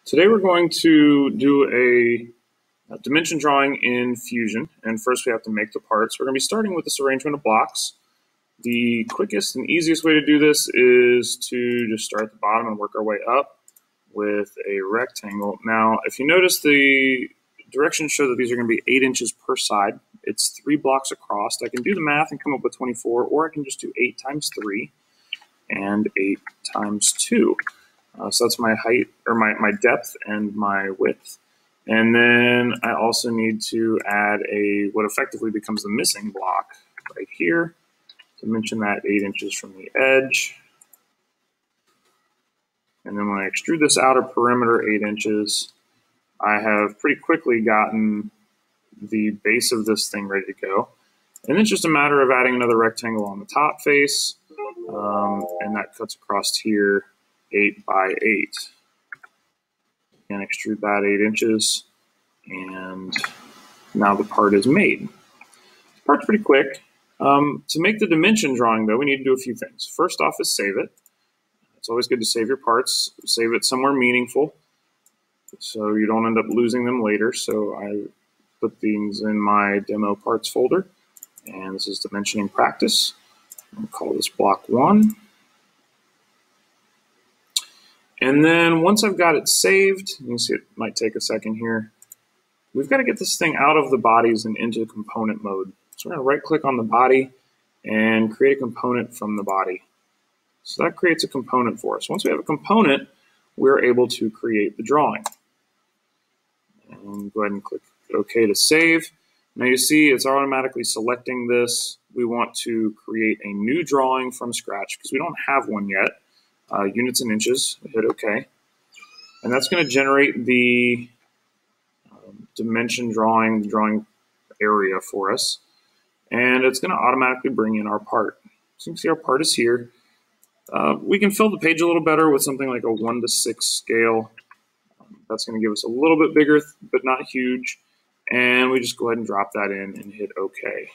Today we're going to do a dimension drawing in Fusion, and first we have to make the parts. We're going to be starting with this arrangement of blocks. The quickest and easiest way to do this is to just start at the bottom and work our way up with a rectangle. Now, if you notice, the directions show that these are going to be 8 inches per side. It's 3 blocks across. I can do the math and come up with 24, or I can just do 8 times 3 and 8 times 2. So that's my height, or my depth and my width. And then I also need to add what effectively becomes the missing block right here. Dimension that 8 inches from the edge. And then when I extrude this outer perimeter 8 inches, I have pretty quickly gotten the base of this thing ready to go. And it's just a matter of adding another rectangle on the top face, and that cuts across here 8 by 8. And extrude that 8 inches, and now the part is made. The part's pretty quick. To make the dimension drawing, though, we need to do a few things. First off is save it. It's always good to save your parts. Save it somewhere meaningful so you don't end up losing them later. So I put these in my demo parts folder, and this is dimensioning practice. I'll call this block 1. And then once I've got it saved, you can see it might take a second here, we've got to get this thing out of the bodies and into component mode. So we're going to right click on the body and create a component from the body. So that creates a component for us. Once we have a component, we're able to create the drawing. And go ahead and click OK to save. Now you see it's automatically selecting this. We want to create a new drawing from scratch because we don't have one yet. Units and inches, hit OK. And that's going to generate the dimension drawing, the drawing area for us. And it's going to automatically bring in our part. So you can see our part is here. We can fill the page a little better with something like a 1:6 scale. That's going to give us a little bit bigger, but not huge. And we just go ahead and drop that in and hit OK.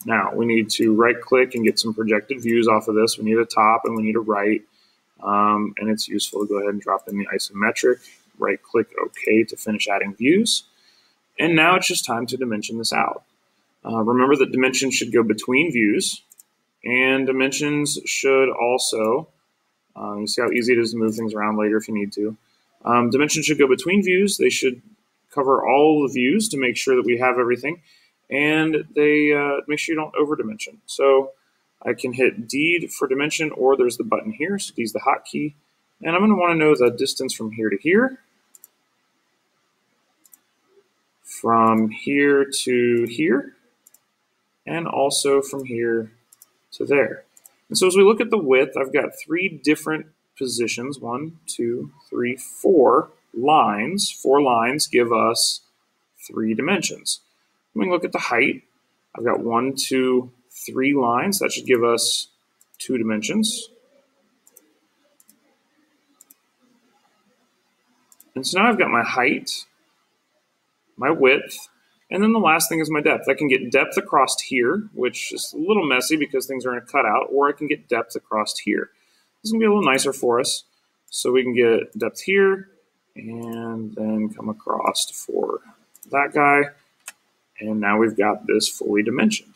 Now we need to right click and get some projected views off of this. We need a top and we need a right. And it's useful to go ahead and drop in the isometric, right click OK to finish adding views. And now it's just time to dimension this out. Remember that dimensions should go between views, and dimensions should also, you see how easy it is to move things around later if you need to. Dimensions should go between views. They should cover all the views to make sure that we have everything, and they make sure you don't over dimension. So I can hit D for dimension, or there's the button here, so D is the hotkey. And I'm going to want to know the distance from here to here, from here to here, and also from here to there. And so as we look at the width, I've got 3 different positions, 1, 2, 3, 4 lines. 4 lines give us 3 dimensions. When we look at the height, I've got 1, 2, 3 lines. That should give us 2 dimensions. And so now I've got my height, my width, and then the last thing is my depth. I can get depth across here, which is a little messy because things are in a cutout, or I can get depth across here. This is going to be a little nicer for us. So we can get depth here, and then come across for that guy. And now we've got this fully dimensioned.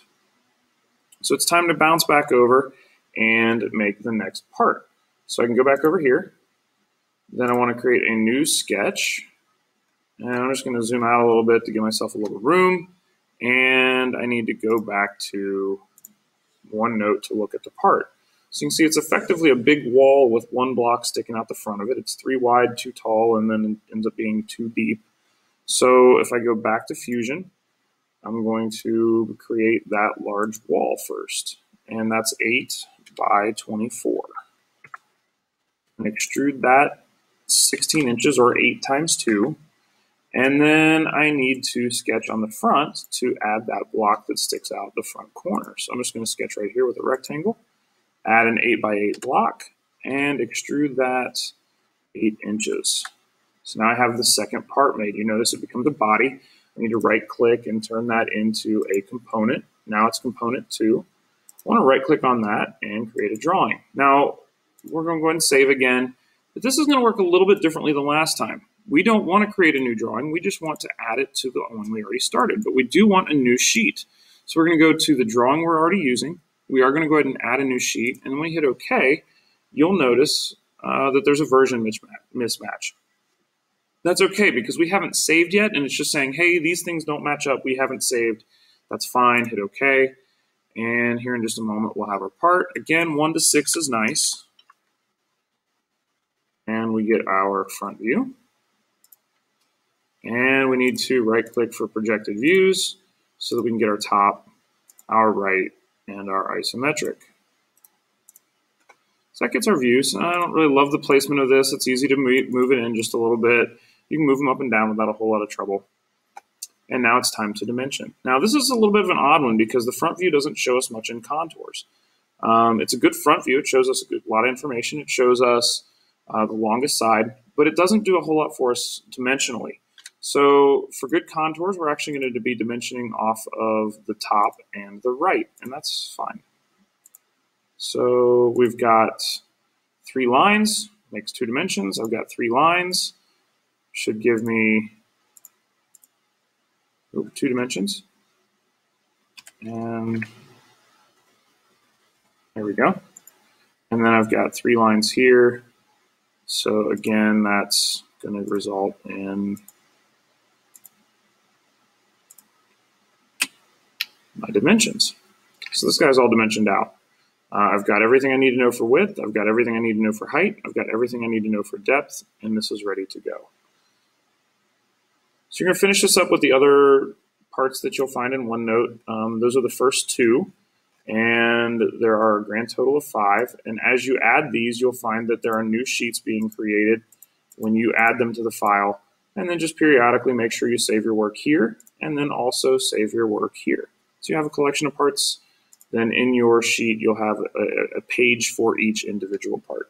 So it's time to bounce back over and make the next part. So I can go back over here. Then I want to create a new sketch. And I'm just going to zoom out a little bit to give myself a little room. And I need to go back to OneNote to look at the part. So you can see it's effectively a big wall with 1 block sticking out the front of it. It's 3 wide, 2 tall, and then it ends up being 2 deep. So if I go back to Fusion, I'm going to create that large wall first. And that's 8 by 24. And extrude that 16 inches, or 8 times 2. And then I need to sketch on the front to add that block that sticks out the front corner. So I'm just going to sketch right here with a rectangle, add an 8 by 8 block, and extrude that 8 inches. So now I have the second part made. You notice it becomes a body. I need to right click and turn that into a component. Now it's component 2. I want to right click on that and create a drawing. Now we're going to go ahead and save again. But this is going to work a little bit differently than last time. we don't want to create a new drawing. We just want to add it to the one we already started, but we do want a new sheet. So we're going to go to the drawing we're already using. We are going to go ahead and add a new sheet, and when we hit OK, you'll notice that there's a version mismatch. That's okay because we haven't saved yet, and it's just saying, hey, these things don't match up. We haven't saved. That's fine. Hit OK. And here in just a moment, we'll have our part. Again, 1 to 6 is nice. And we get our front view. And we need to right-click for projected views so that we can get our top, our right, and our isometric. So that gets our views. I don't really love the placement of this. It's easy to move it in just a little bit. You can move them up and down without a whole lot of trouble. And now it's time to dimension. Now this is a little bit of an odd one because the front view doesn't show us much in contours. It's a good front view. It shows us a lot of information. It shows us the longest side, but it doesn't do a whole lot for us dimensionally. So for good contours, we're actually going to be dimensioning off of the top and the right, and that's fine. So we've got 3 lines, makes 2 dimensions. I've got 3 lines, should give me 2 dimensions. And there we go. And then I've got 3 lines here. So again, that's going to result in my dimensions. So this guy's all dimensioned out. I've got everything I need to know for width. I've got everything I need to know for height. I've got everything I need to know for depth. And this is ready to go. So you're going to finish this up with the other parts that you'll find in OneNote. Those are the first 2. And there are a grand total of 5. And as you add these, you'll find that there are new sheets being created when you add them to the file. And then just periodically make sure you save your work here, and then also save your work here. So you have a collection of parts. Then in your sheet, you'll have a page for each individual part.